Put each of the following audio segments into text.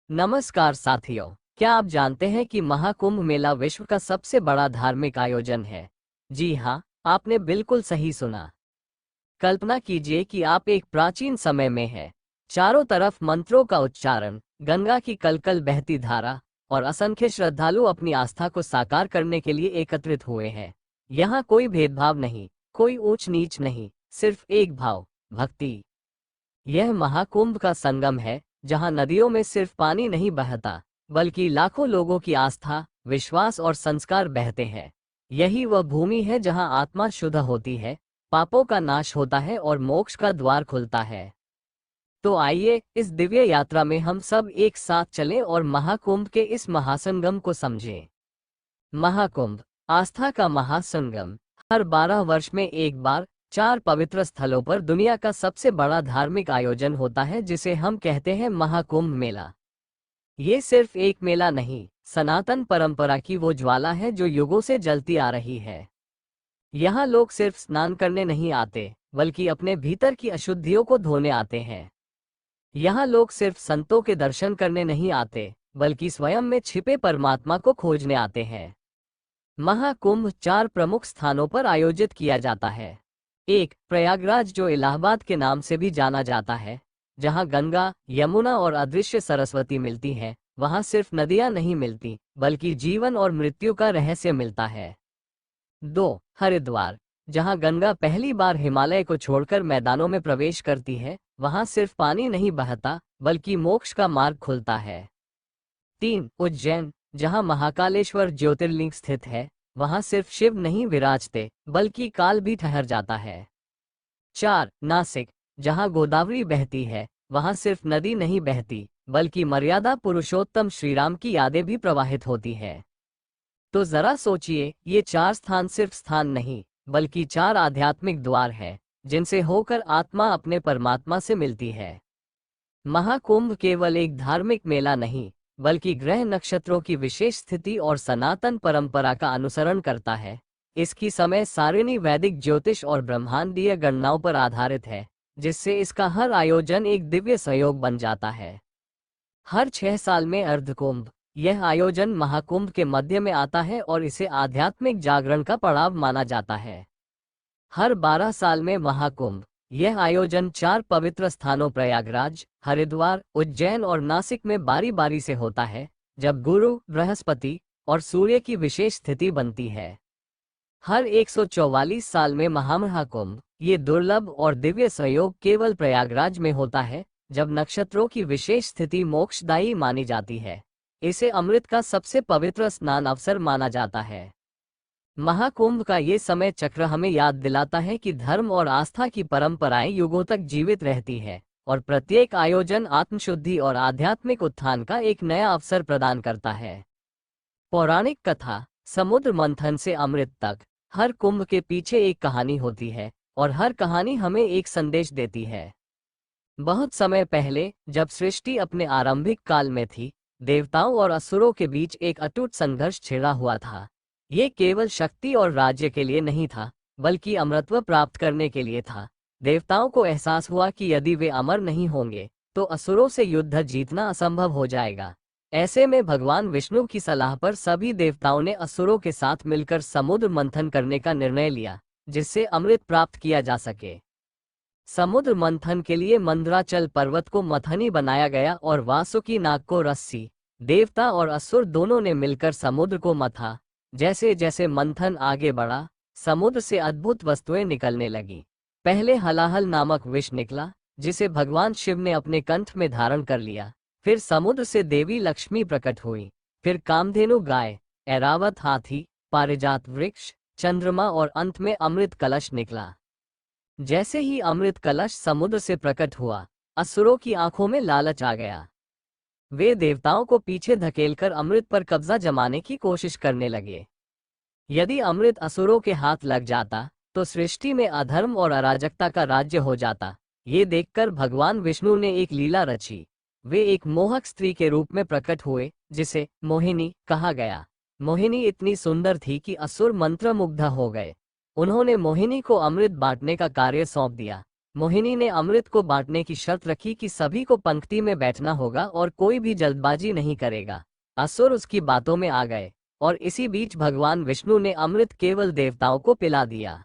नमस्कार साथियों, क्या आप जानते हैं कि महाकुंभ मेला विश्व का सबसे बड़ा धार्मिक आयोजन है? जी हाँ, आपने बिल्कुल सही सुना। कल्पना कीजिए कि आप एक प्राचीन समय में हैं। चारों तरफ मंत्रों का उच्चारण, गंगा की कलकल बहती धारा और असंख्य श्रद्धालु अपनी आस्था को साकार करने के लिए एकत्रित हुए हैं। यहाँ कोई भेदभाव नहीं, कोई ऊंच नीच नहीं, सिर्फ एक भाव, भक्ति। यह महाकुंभ का संगम है, जहां नदियों में सिर्फ पानी नहीं बहता, बल्कि लाखों लोगों की आस्था, विश्वास और संस्कार बहते हैं। यही वह भूमि है जहां आत्मा शुद्ध होती है, पापों का नाश होता है और मोक्ष का द्वार खुलता है। तो आइए, इस दिव्य यात्रा में हम सब एक साथ चलें और महाकुंभ के इस महासंगम को समझें। महाकुंभ, आस्था का महासंगम। हर 12 वर्ष में एक बार 4 पवित्र स्थलों पर दुनिया का सबसे बड़ा धार्मिक आयोजन होता है, जिसे हम कहते हैं महाकुंभ मेला। ये सिर्फ एक मेला नहीं, सनातन परंपरा की वो ज्वाला है जो युगों से जलती आ रही है। यहाँ लोग सिर्फ स्नान करने नहीं आते, बल्कि अपने भीतर की अशुद्धियों को धोने आते हैं। यहाँ लोग सिर्फ संतों के दर्शन करने नहीं आते, बल्कि स्वयं में छिपे परमात्मा को खोजने आते हैं। महाकुंभ 4 प्रमुख स्थानों पर आयोजित किया जाता है। 1. प्रयागराज, जो इलाहाबाद के नाम से भी जाना जाता है, जहां गंगा, यमुना और अदृश्य सरस्वती मिलती हैं। वहां सिर्फ नदियां नहीं मिलती, बल्कि जीवन और मृत्यु का रहस्य मिलता है। 2. हरिद्वार, जहां गंगा पहली बार हिमालय को छोड़कर मैदानों में प्रवेश करती है। वहां सिर्फ पानी नहीं बहता, बल्कि मोक्ष का मार्ग खुलता है। 3. उज्जैन, जहां महाकालेश्वर ज्योतिर्लिंग स्थित है। वहां सिर्फ शिव नहीं विराजते, बल्कि काल भी ठहर जाता है। 4. नासिक, जहां गोदावरी बहती है। वहां सिर्फ नदी नहीं बहती, बल्कि मर्यादा पुरुषोत्तम श्रीराम की यादें भी प्रवाहित होती है। तो जरा सोचिए, ये 4 स्थान सिर्फ स्थान नहीं, बल्कि 4 आध्यात्मिक द्वार हैं, जिनसे होकर आत्मा अपने परमात्मा से मिलती है। महाकुंभ केवल एक धार्मिक मेला नहीं, बल्कि ग्रह नक्षत्रों की विशेष स्थिति और सनातन परंपरा का अनुसरण करता है। इसकी समय सारिणी वैदिक ज्योतिष और ब्रह्मांडीय गणनाओं पर आधारित है, जिससे इसका हर आयोजन एक दिव्य संयोग बन जाता है। हर 6 साल में अर्धकुंभ, यह आयोजन महाकुंभ के मध्य में आता है और इसे आध्यात्मिक जागरण का पड़ाव माना जाता है। हर 12 साल में महाकुंभ, यह आयोजन 4 पवित्र स्थानों प्रयागराज, हरिद्वार, उज्जैन और नासिक में बारी बारी से होता है, जब गुरु, बृहस्पति और सूर्य की विशेष स्थिति बनती है। हर 144 साल में महामहाकुंभ, ये दुर्लभ और दिव्य संयोग केवल प्रयागराज में होता है, जब नक्षत्रों की विशेष स्थिति मोक्षदायी मानी जाती है। इसे अमृत का सबसे पवित्र स्नान अवसर माना जाता है। महाकुंभ का ये समय चक्र हमें याद दिलाता है कि धर्म और आस्था की परंपराएं युगों तक जीवित रहती है, और प्रत्येक आयोजन आत्मशुद्धि और आध्यात्मिक उत्थान का एक नया अवसर प्रदान करता है। पौराणिक कथा, समुद्र मंथन से अमृत तक, हर कुंभ के पीछे एक कहानी होती है, और हर कहानी हमें एक संदेश देती है। बहुत समय पहले, जब सृष्टि अपने आरंभिक काल में थी, देवताओं और असुरों के बीच एक अटूट संघर्ष छिड़ा हुआ था। ये केवल शक्ति और राज्य के लिए नहीं था, बल्कि अमरत्व प्राप्त करने के लिए था। देवताओं को एहसास हुआ कि यदि वे अमर नहीं होंगे, तो असुरों से युद्ध जीतना असंभव हो जाएगा। ऐसे में भगवान विष्णु की सलाह पर सभी देवताओं ने असुरों के साथ मिलकर समुद्र मंथन करने का निर्णय लिया, जिससे अमृत प्राप्त किया जा सके। समुद्र मंथन के लिए मंदराचल पर्वत को मथनी बनाया गया और वासुकी नाग को रस्सी। देवता और असुर दोनों ने मिलकर समुद्र को मथा। जैसे जैसे मंथन आगे बढ़ा, समुद्र से अद्भुत वस्तुएं निकलने लगी। पहले हलाहल नामक विष निकला, जिसे भगवान शिव ने अपने कंठ में धारण कर लिया। फिर समुद्र से देवी लक्ष्मी प्रकट हुई। फिर कामधेनु गाय, ऐरावत हाथी, पारिजात वृक्ष, चंद्रमा और अंत में अमृत कलश निकला। जैसे ही अमृत कलश समुद्र से प्रकट हुआ, असुरों की आंखों में लालच आ गया। वे देवताओं को पीछे धकेलकर अमृत पर कब्जा जमाने की कोशिश करने लगे। यदि अमृत असुरों के हाथ लग जाता, तो सृष्टि में अधर्म और अराजकता का राज्य हो जाता। ये देखकर भगवान विष्णु ने एक लीला रची। वे एक मोहक स्त्री के रूप में प्रकट हुए, जिसे मोहिनी कहा गया। मोहिनी इतनी सुंदर थी कि असुर मंत्रमुग्ध हो गए। उन्होंने मोहिनी को अमृत बांटने का कार्य सौंप दिया। मोहिनी ने अमृत को बांटने की शर्त रखी कि सभी को पंक्ति में बैठना होगा और कोई भी जल्दबाजी नहीं करेगा। असुर उसकी बातों में आ गए और इसी बीच भगवान विष्णु ने अमृत केवल देवताओं को पिला दिया।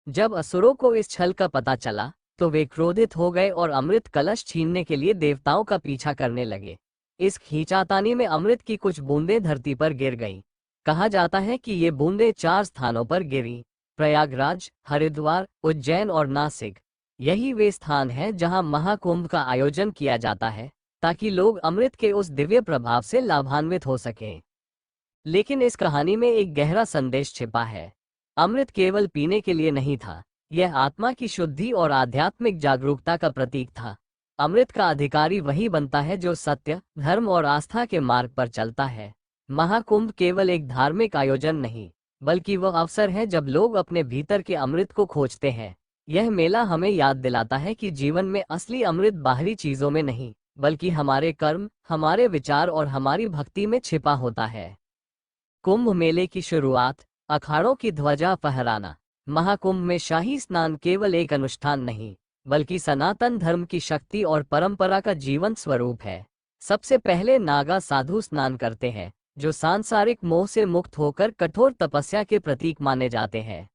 जब असुरों को इस छल का पता चला तो वे क्रोधित हो गए और अमृत कलश छीनने के लिए देवताओं का पीछा करने लगे। इस खींचातानी में अमृत की कुछ बूंदें धरती पर गिर गईं। कहा जाता है कि ये बूंदें 4 स्थानों पर गिरी: प्रयागराज, हरिद्वार, उज्जैन और नासिक। यही वे स्थान हैं जहां महाकुंभ का आयोजन किया जाता है ताकि लोग अमृत के उस दिव्य प्रभाव से लाभान्वित हो सकें। लेकिन इस कहानी में एक गहरा संदेश छिपा है। अमृत केवल पीने के लिए नहीं था, यह आत्मा की शुद्धि और आध्यात्मिक जागरूकता का प्रतीक था। अमृत का अधिकारी वही बनता है जो सत्य, धर्म और आस्था के मार्ग पर चलता है। महाकुंभ केवल एक धार्मिक आयोजन नहीं, बल्कि वह अवसर है जब लोग अपने भीतर के अमृत को खोजते हैं। यह मेला हमें याद दिलाता है कि जीवन में असली अमृत बाहरी चीजों में नहीं, बल्कि हमारे कर्म, हमारे विचार और हमारी भक्ति में छिपा होता है। कुंभ मेले की शुरुआत, अखाड़ों की ध्वजा फहराना। महाकुंभ में शाही स्नान केवल एक अनुष्ठान नहीं, बल्कि सनातन धर्म की शक्ति और परंपरा का जीवंत स्वरूप है। सबसे पहले नागा साधु स्नान करते हैं, जो सांसारिक मोह से मुक्त होकर कठोर तपस्या के प्रतीक माने जाते हैं।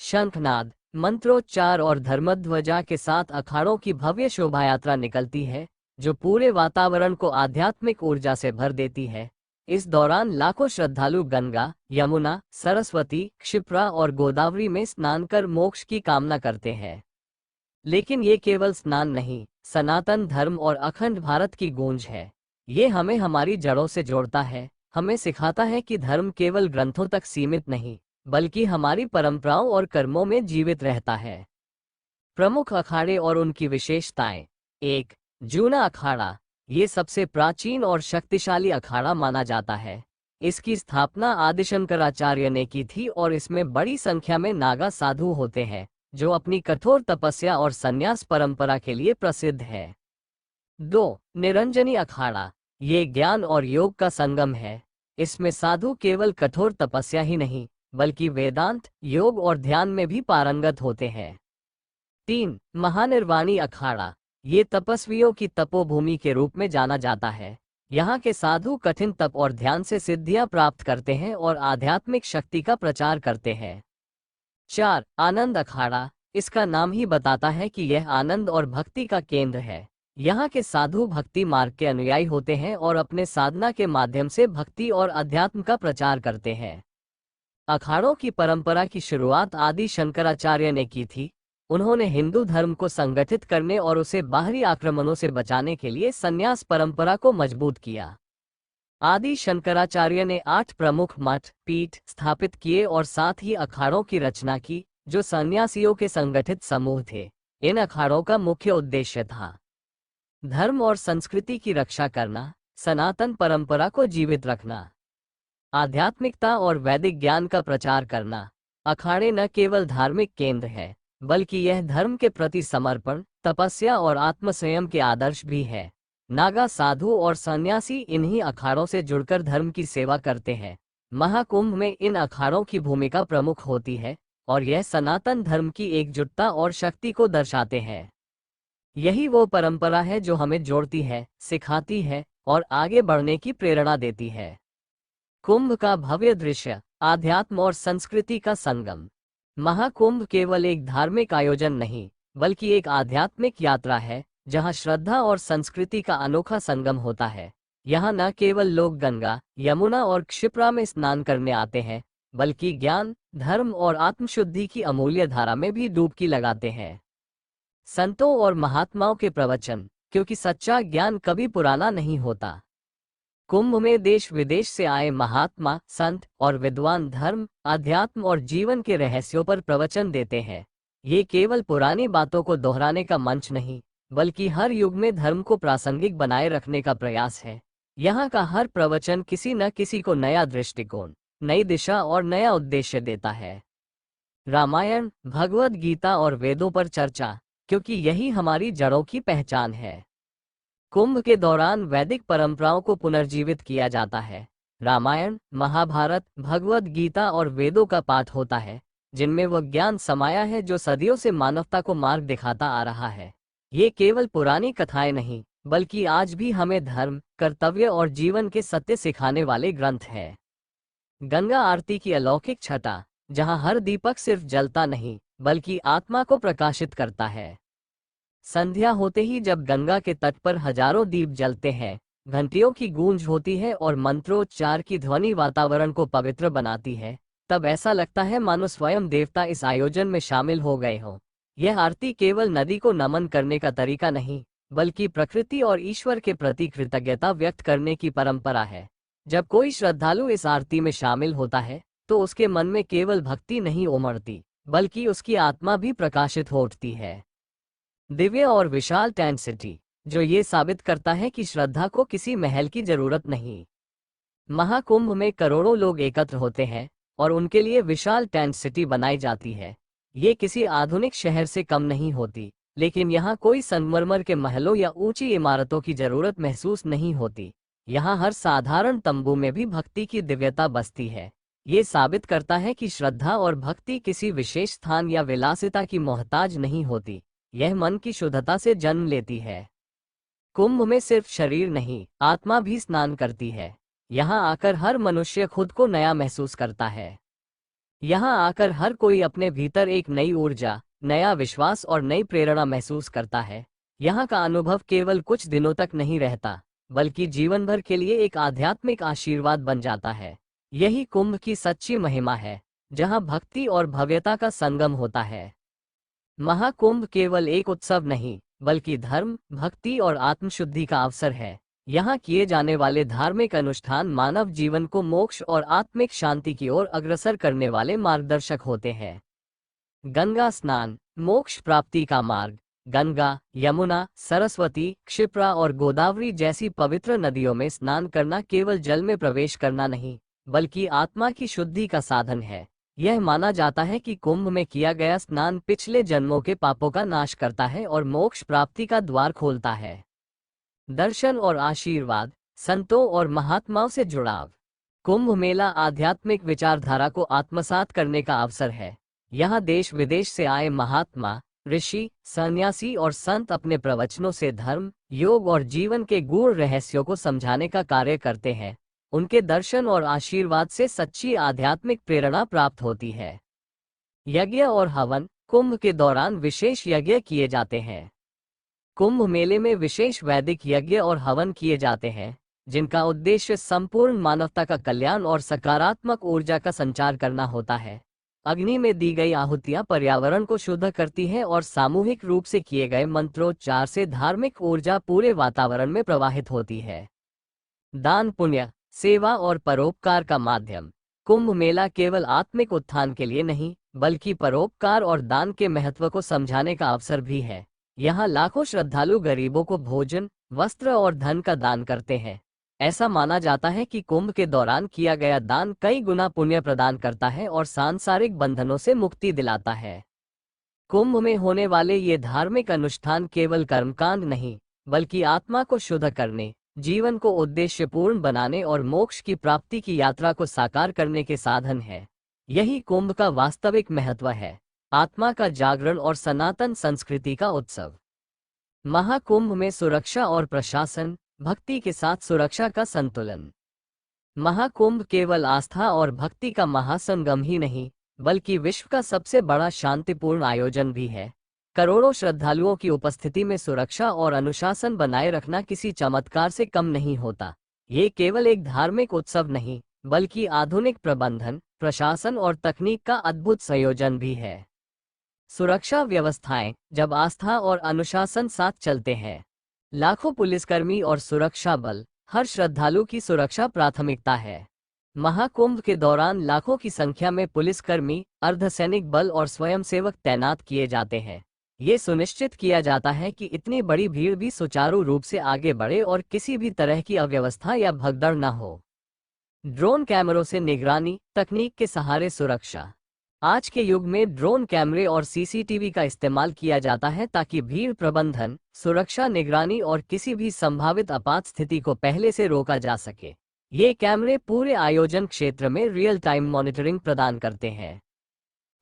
शंखनाद, मंत्रोच्चार और धर्मध्वजा के साथ अखाड़ों की भव्य शोभायात्रा निकलती है, जो पूरे वातावरण को आध्यात्मिक ऊर्जा से भर देती है। इस दौरान लाखों श्रद्धालु गंगा, यमुना, सरस्वती, क्षिप्रा और गोदावरी में स्नान कर मोक्ष की कामना करते हैं। लेकिन ये केवल स्नान नहीं, सनातन धर्म और अखंड भारत की गूंज है। ये हमें हमारी जड़ों से जोड़ता है, हमें सिखाता है कि धर्म केवल ग्रंथों तक सीमित नहीं, बल्कि हमारी परंपराओं और कर्मों में जीवित रहता है। प्रमुख अखाड़े और उनकी विशेषताएं। 1. जूना अखाड़ा। ये सबसे प्राचीन और शक्तिशाली अखाड़ा माना जाता है। इसकी स्थापना आदि शंकराचार्य ने की थी और इसमें बड़ी संख्या में नागा साधु होते हैं, जो अपनी कठोर तपस्या और संन्यास परंपरा के लिए प्रसिद्ध है। 2. निरंजनी अखाड़ा। ये ज्ञान और योग का संगम है। इसमें साधु केवल कठोर तपस्या ही नहीं, बल्कि वेदांत, योग और ध्यान में भी पारंगत होते हैं। 3. महानिर्वाणी अखाड़ा। ये तपस्वियों की तपोभूमि के रूप में जाना जाता है। यहाँ के साधु कठिन तप और ध्यान से सिद्धियां प्राप्त करते हैं और आध्यात्मिक शक्ति का प्रचार करते हैं। 4. आनंद अखाड़ा। इसका नाम ही बताता है कि यह आनंद और भक्ति का केंद्र है। यहाँ के साधु भक्ति मार्ग के अनुयायी होते हैं और अपने साधना के माध्यम से भक्ति और अध्यात्म का प्रचार करते हैं। अखाड़ों की परंपरा की शुरुआत आदि शंकराचार्य ने की थी। उन्होंने हिंदू धर्म को संगठित करने और उसे बाहरी आक्रमणों से बचाने के लिए संन्यास परंपरा को मजबूत किया। आदि शंकराचार्य ने 8 प्रमुख मठ, पीठ स्थापित किए और साथ ही अखाड़ों की रचना की, जो सन्यासियों के संगठित समूह थे। इन अखाड़ों का मुख्य उद्देश्य था धर्म और संस्कृति की रक्षा करना, सनातन परंपरा को जीवित रखना, आध्यात्मिकता और वैदिक ज्ञान का प्रचार करना। अखाड़े न केवल धार्मिक केंद्र है, बल्कि यह धर्म के प्रति समर्पण, तपस्या और आत्मसंयम के आदर्श भी है। नागा साधु और सन्यासी इन्हीं अखाड़ों से जुड़कर धर्म की सेवा करते हैं। महाकुंभ में इन अखाड़ों की भूमिका प्रमुख होती है और यह सनातन धर्म की एकजुटता और शक्ति को दर्शाते हैं। यही वो परंपरा है जो हमें जोड़ती है, सिखाती है और आगे बढ़ने की प्रेरणा देती है। कुंभ का भव्य दृश्य, आध्यात्म और संस्कृति का संगम। महाकुंभ केवल एक धार्मिक आयोजन नहीं, बल्कि एक आध्यात्मिक यात्रा है, जहां श्रद्धा और संस्कृति का अनोखा संगम होता है। यहाँ न केवल लोग गंगा, यमुना और क्षिप्रा में स्नान करने आते हैं, बल्कि ज्ञान, धर्म और आत्मशुद्धि की अमूल्य धारा में भी डुबकी लगाते हैं। संतों और महात्माओं के प्रवचन, क्योंकि सच्चा ज्ञान कभी पुराना नहीं होता। कुंभ में देश विदेश से आए महात्मा, संत और विद्वान धर्म, अध्यात्म और जीवन के रहस्यों पर प्रवचन देते हैं। ये केवल पुरानी बातों को दोहराने का मंच नहीं, बल्कि हर युग में धर्म को प्रासंगिक बनाए रखने का प्रयास है। यहाँ का हर प्रवचन किसी न किसी को नया दृष्टिकोण, नई दिशा और नया उद्देश्य देता है। रामायण, भगवद गीता और वेदों पर चर्चा, क्योंकि यही हमारी जड़ों की पहचान है। कुंभ के दौरान वैदिक परंपराओं को पुनर्जीवित किया जाता है। रामायण, महाभारत, भगवद गीता और वेदों का पाठ होता है, जिनमें वह ज्ञान समाया है जो सदियों से मानवता को मार्ग दिखाता आ रहा है। ये केवल पुरानी कथाएं नहीं, बल्कि आज भी हमें धर्म, कर्तव्य और जीवन के सत्य सिखाने वाले ग्रंथ हैं। गंगा आरती की अलौकिक छटा, जहां हर दीपक सिर्फ जलता नहीं, बल्कि आत्मा को प्रकाशित करता है। संध्या होते ही जब गंगा के तट पर हजारों दीप जलते हैं, घंटियों की गूंज होती है और मंत्रोच्चार की ध्वनि वातावरण को पवित्र बनाती है, तब ऐसा लगता है मानो स्वयं देवता इस आयोजन में शामिल हो गए हों। यह आरती केवल नदी को नमन करने का तरीका नहीं, बल्कि प्रकृति और ईश्वर के प्रति कृतज्ञता व्यक्त करने की परंपरा है। जब कोई श्रद्धालु इस आरती में शामिल होता है, तो उसके मन में केवल भक्ति नहीं उमड़ती, बल्कि उसकी आत्मा भी प्रकाशित हो उठती है। दिव्य और विशाल टेंट सिटी, जो ये साबित करता है कि श्रद्धा को किसी महल की जरूरत नहीं। महाकुंभ में करोड़ों लोग एकत्र होते हैं और उनके लिए विशाल टेंट सिटी बनाई जाती है। ये किसी आधुनिक शहर से कम नहीं होती, लेकिन यहाँ कोई संगमरमर के महलों या ऊंची इमारतों की जरूरत महसूस नहीं होती। यहाँ हर साधारण तंबू में भी भक्ति की दिव्यता बसती है। ये साबित करता है कि श्रद्धा और भक्ति किसी विशेष स्थान या विलासिता की मोहताज नहीं होती, यह मन की शुद्धता से जन्म लेती है। कुंभ में सिर्फ शरीर नहीं, आत्मा भी स्नान करती है। यहाँ आकर हर मनुष्य खुद को नया महसूस करता है। यहाँ आकर हर कोई अपने भीतर एक नई ऊर्जा, नया विश्वास और नई प्रेरणा महसूस करता है। यहाँ का अनुभव केवल कुछ दिनों तक नहीं रहता, बल्कि जीवन भर के लिए एक आध्यात्मिक आशीर्वाद बन जाता है। यही कुंभ की सच्ची महिमा है, जहाँ भक्ति और भव्यता का संगम होता है। महाकुंभ केवल एक उत्सव नहीं, बल्कि धर्म, भक्ति और आत्मशुद्धि का अवसर है। यहाँ किए जाने वाले धार्मिक अनुष्ठान मानव जीवन को मोक्ष और आत्मिक शांति की ओर अग्रसर करने वाले मार्गदर्शक होते हैं। गंगा स्नान, मोक्ष प्राप्ति का मार्ग। गंगा, यमुना, सरस्वती, क्षिप्रा और गोदावरी जैसी पवित्र नदियों में स्नान करना केवल जल में प्रवेश करना नहीं, बल्कि आत्मा की शुद्धि का साधन है। यह माना जाता है कि कुंभ में किया गया स्नान पिछले जन्मों के पापों का नाश करता है और मोक्ष प्राप्ति का द्वार खोलता है। दर्शन और आशीर्वाद, संतों और महात्माओं से जुड़ाव। कुंभ मेला आध्यात्मिक विचारधारा को आत्मसात करने का अवसर है। यहाँ देश विदेश से आए महात्मा, ऋषि, सन्यासी और संत अपने प्रवचनों से धर्म, योग और जीवन के गूढ़ रहस्यों को समझाने का कार्य करते हैं। उनके दर्शन और आशीर्वाद से सच्ची आध्यात्मिक प्रेरणा प्राप्त होती है। यज्ञ और हवन, कुंभ के दौरान विशेष यज्ञ किए जाते हैं। कुंभ मेले में विशेष वैदिक यज्ञ और हवन किए जाते हैं, जिनका उद्देश्य संपूर्ण मानवता का कल्याण और सकारात्मक ऊर्जा का संचार करना होता है। अग्नि में दी गई आहुतियां पर्यावरण को शुद्ध करती हैं और सामूहिक रूप से किए गए मंत्रोच्चार से धार्मिक ऊर्जा पूरे वातावरण में प्रवाहित होती है। दान, पुण्य, सेवा और परोपकार का माध्यम। कुंभ मेला केवल आत्मिक उत्थान के लिए नहीं, बल्कि परोपकार और दान के महत्व को समझाने का अवसर भी है। यहाँ लाखों श्रद्धालु गरीबों को भोजन, वस्त्र और धन का दान करते हैं। ऐसा माना जाता है कि कुंभ के दौरान किया गया दान कई गुना पुण्य प्रदान करता है और सांसारिक बंधनों से मुक्ति दिलाता है। कुंभ में होने वाले ये धार्मिक अनुष्ठान केवल कर्मकांड नहीं, बल्कि आत्मा को शुद्ध करने, जीवन को उद्देश्यपूर्ण बनाने और मोक्ष की प्राप्ति की यात्रा को साकार करने के साधन है। यही कुंभ का वास्तविक महत्व है, आत्मा का जागरण और सनातन संस्कृति का उत्सव। महाकुंभ में सुरक्षा और प्रशासन, भक्ति के साथ सुरक्षा का संतुलन। महाकुंभ केवल आस्था और भक्ति का महासंगम ही नहीं, बल्कि विश्व का सबसे बड़ा शांतिपूर्ण आयोजन भी है। करोड़ों श्रद्धालुओं की उपस्थिति में सुरक्षा और अनुशासन बनाए रखना किसी चमत्कार से कम नहीं होता। ये केवल एक धार्मिक उत्सव नहीं, बल्कि आधुनिक प्रबंधन, प्रशासन और तकनीक का अद्भुत संयोजन भी है। सुरक्षा व्यवस्थाएं, जब आस्था और अनुशासन साथ चलते हैं। लाखों पुलिसकर्मी और सुरक्षा बल, हर श्रद्धालु की सुरक्षा प्राथमिकता है। महाकुंभ के दौरान लाखों की संख्या में पुलिसकर्मी, अर्धसैनिक बल और स्वयंसेवक तैनात किए जाते हैं। ये सुनिश्चित किया जाता है कि इतनी बड़ी भीड़ भी सुचारू रूप से आगे बढ़े और किसी भी तरह की अव्यवस्था या भगदड़ न हो। ड्रोन कैमरों से निगरानी, तकनीक के सहारे सुरक्षा। आज के युग में ड्रोन कैमरे और सीसीटीवी का इस्तेमाल किया जाता है ताकि भीड़ प्रबंधन, सुरक्षा निगरानी और किसी भी संभावित आपात स्थिति को पहले से रोका जा सके। ये कैमरे पूरे आयोजन क्षेत्र में रियल टाइम मॉनिटरिंग प्रदान करते हैं।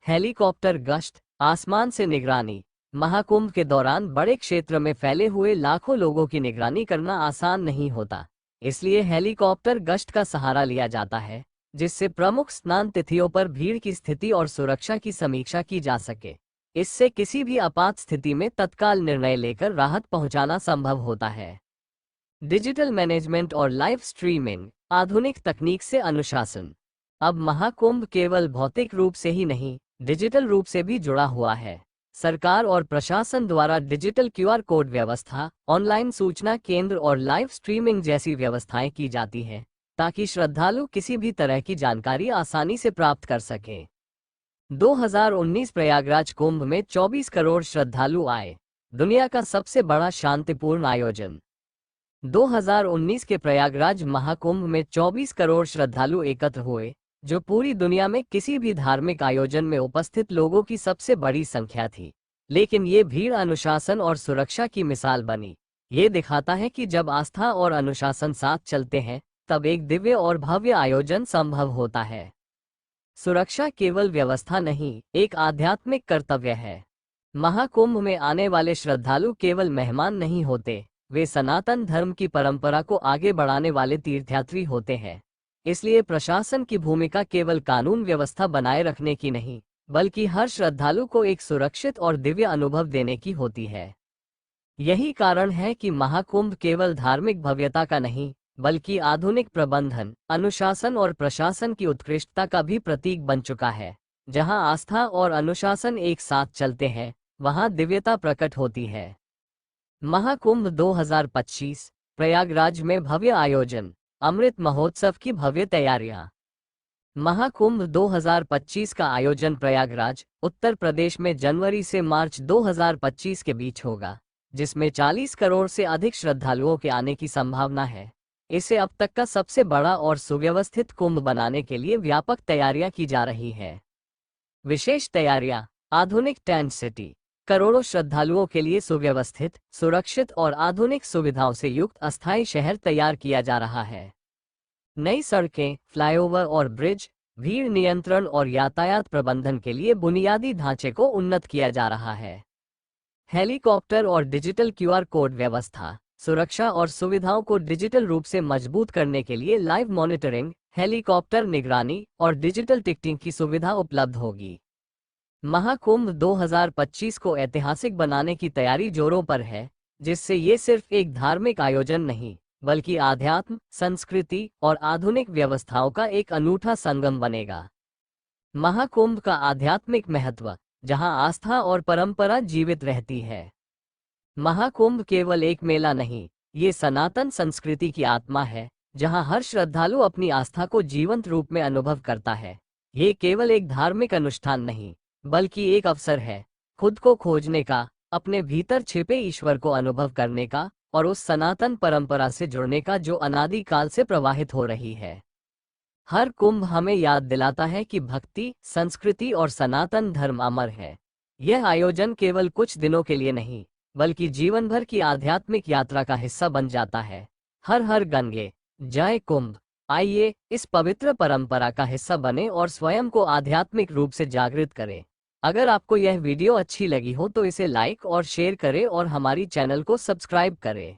हेलीकॉप्टर गश्त, आसमान से निगरानी। महाकुंभ के दौरान बड़े क्षेत्र में फैले हुए लाखों लोगों की निगरानी करना आसान नहीं होता, इसलिए हेलीकॉप्टर गश्त का सहारा लिया जाता है, जिससे प्रमुख स्नान तिथियों पर भीड़ की स्थिति और सुरक्षा की समीक्षा की जा सके। इससे किसी भी आपात स्थिति में तत्काल निर्णय लेकर राहत पहुंचाना संभव होता है। डिजिटल मैनेजमेंट और लाइव स्ट्रीमिंग, आधुनिक तकनीक से अनुशासन। अब महाकुंभ केवल भौतिक रूप से ही नहीं, डिजिटल रूप से भी जुड़ा हुआ है। सरकार और प्रशासन द्वारा डिजिटल क्यूआर कोड व्यवस्था, ऑनलाइन सूचना केंद्र और लाइव स्ट्रीमिंग जैसी व्यवस्थाएं की जाती हैं, ताकि श्रद्धालु किसी भी तरह की जानकारी आसानी से प्राप्त कर सकें। 2019 प्रयागराज कुंभ में 24 करोड़ श्रद्धालु आए, दुनिया का सबसे बड़ा शांतिपूर्ण आयोजन। 2019 के प्रयागराज महाकुंभ में 24 करोड़ श्रद्धालु एकत्र हुए, जो पूरी दुनिया में किसी भी धार्मिक आयोजन में उपस्थित लोगों की सबसे बड़ी संख्या थी। लेकिन ये भीड़ अनुशासन और सुरक्षा की मिसाल बनी। ये दिखाता है कि जब आस्था और अनुशासन साथ चलते हैं, तब एक दिव्य और भव्य आयोजन संभव होता है। सुरक्षा केवल व्यवस्था नहीं, एक आध्यात्मिक कर्तव्य है। महाकुंभ में आने वाले श्रद्धालु केवल मेहमान नहीं होते, वे सनातन धर्म की परंपरा को आगे बढ़ाने वाले तीर्थयात्री होते हैं। इसलिए प्रशासन की भूमिका केवल कानून व्यवस्था बनाए रखने की नहीं, बल्कि हर श्रद्धालु को एक सुरक्षित और दिव्य अनुभव देने की होती है। यही कारण है कि महाकुंभ केवल धार्मिक भव्यता का नहीं, बल्कि आधुनिक प्रबंधन, अनुशासन और प्रशासन की उत्कृष्टता का भी प्रतीक बन चुका है। जहां आस्था और अनुशासन एक साथ चलते हैं, वहां दिव्यता प्रकट होती है। महाकुंभ 2025, प्रयागराज में भव्य आयोजन, अमृत महोत्सव की भव्य तैयारियां। महाकुंभ 2025 का आयोजन प्रयागराज, उत्तर प्रदेश में जनवरी से मार्च 2025 के बीच होगा, जिसमें 40 करोड़ से अधिक श्रद्धालुओं के आने की संभावना है। इसे अब तक का सबसे बड़ा और सुव्यवस्थित कुंभ बनाने के लिए व्यापक तैयारियां की जा रही हैं। विशेष तैयारियां, आधुनिक टेंट सिटी, करोड़ों श्रद्धालुओं के लिए सुव्यवस्थित, सुरक्षित और आधुनिक सुविधाओं से युक्त अस्थायी शहर तैयार किया जा रहा है। नई सड़कें, फ्लाईओवर और ब्रिज, भीड़ नियंत्रण और यातायात प्रबंधन के लिए बुनियादी ढांचे को उन्नत किया जा रहा है। हेलीकॉप्टर और डिजिटल क्यूआर कोड व्यवस्था, सुरक्षा और सुविधाओं को डिजिटल रूप से मजबूत करने के लिए लाइव मॉनिटरिंग, हेलीकॉप्टर निगरानी और डिजिटल टिकटिंग की सुविधा उपलब्ध होगी। महाकुंभ 2025 को ऐतिहासिक बनाने की तैयारी जोरों पर है, जिससे ये सिर्फ एक धार्मिक आयोजन नहीं, बल्कि आध्यात्म, संस्कृति और आधुनिक व्यवस्थाओं का एक अनूठा संगम बनेगा। महाकुंभ का आध्यात्मिक महत्व, जहां आस्था और परंपरा जीवित रहती है। महाकुंभ केवल एक मेला नहीं, ये सनातन संस्कृति की आत्मा है, जहां हर श्रद्धालु अपनी आस्था को जीवंत रूप में अनुभव करता है। ये केवल एक धार्मिक अनुष्ठान नहीं, बल्कि एक अवसर है खुद को खोजने का, अपने भीतर छिपे ईश्वर को अनुभव करने का और उस सनातन परंपरा से जुड़ने का जो अनादि काल से प्रवाहित हो रही है। हर कुंभ हमें याद दिलाता है कि भक्ति, संस्कृति और सनातन धर्म अमर है। यह आयोजन केवल कुछ दिनों के लिए नहीं, बल्कि जीवन भर की आध्यात्मिक यात्रा का हिस्सा बन जाता है। हर हर गंगे, जय कुंभ। आइए इस पवित्र परंपरा का हिस्सा बने और स्वयं को आध्यात्मिक रूप से जागृत करें। अगर आपको यह वीडियो अच्छी लगी हो तो इसे लाइक और शेयर करें और हमारी चैनल को सब्सक्राइब करें।